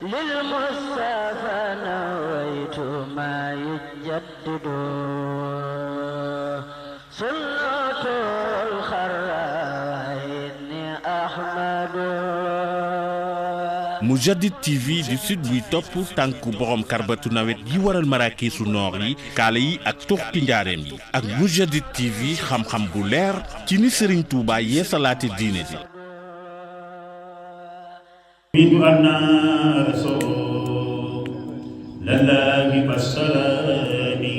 للمصطفى نويت ما يجدد سنة الخراء إني أحمد Mourchid TV du sud buy topp tànku borom karbatu nawet yi waral maraakiisu noor yi kaala yi ak toxti njaareem yi ak Mourchid TV xam-xam bu leer ci ni Serigne Touba yee salaate diine ji bidu anna rasul lallahi basalani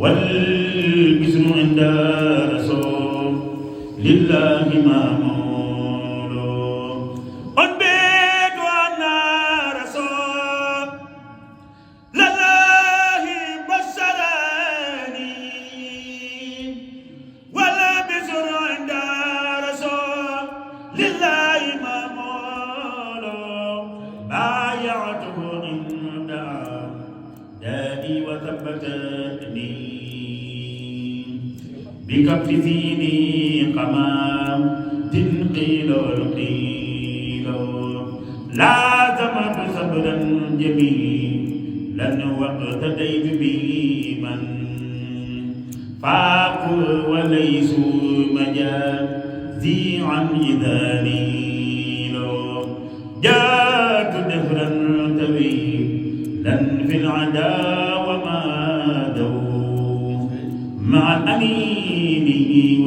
wal bisru inda rasul lillahi mamu بكف زيني قمام تنقيل القيل لازمت صبرا جميلا واقتديت به من فاق وليس مجازي عن إذاني جاءت دهرا طويلا في العدا وما دو مع الأمين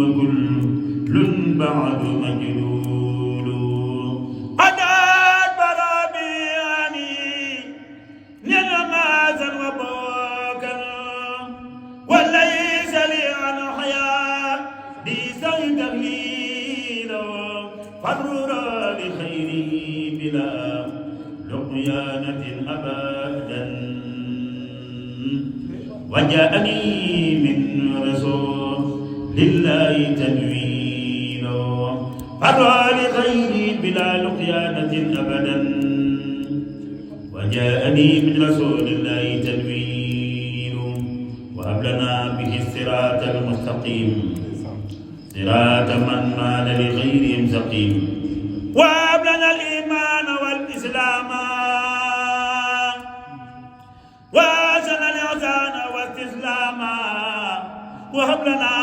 وكل بعد مجلول قدات برابياني نلمازا وبوكا وليس لي عن حياة بسيد تغليل فرورا لخيري بلا لقيانة أبدا وجاءني من رسول لله تنويل فرى لغيري بلا لقيانة أبدا وجاءني من رسول الله تنويل وهب لنا به الصراط المستقيم صراط من مال لغيرهم سقيم وهب لنا الإيمان والإسلام وازنا الإحسان واستسلاما وهب لنا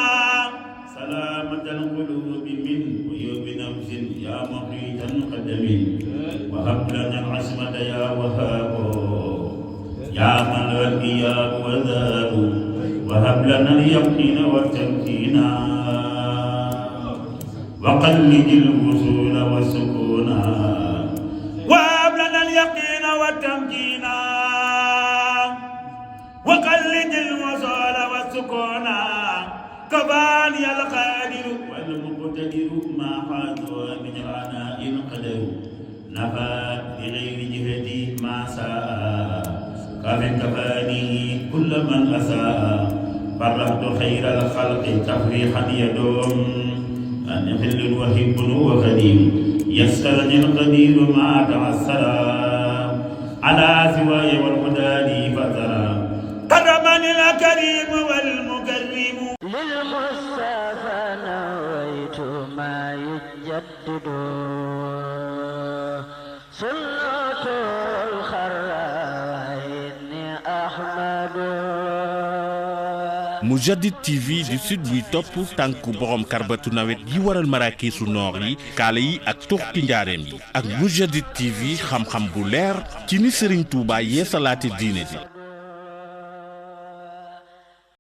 سلامة القلوب من عيوب نفس يا مقيتا قدم وهب لنا العصمة يا وهاب يا من الإياب وذاب وهب لنا اليقين والتمكين وقلد الوصول والسكون وهب لنا اليقين والتمكين وقلد الوصول والسكون كفاني القادر والمقتدر ما حاذوا من العناء القدر نفى بغير جهدي ما ساء كفاني كل من أساء فرحت خير الخلق تفريحا يدوم أن خل وهب وخديم يسرني القدير ما تعسر على سواي والهدى فترى كرمني الكريم والمكرم للمصطفى نويت ما يجدد سنة الخراء إني أحمد Mourchid TV du sud buy topp tànku borom karbatu nawet yi waral maraakiisu noor yi kaala yi ak toxti njaareem yi ak Mourchid TV xam-xam bu leer ci ni Serigne Touba yee salaate diine ji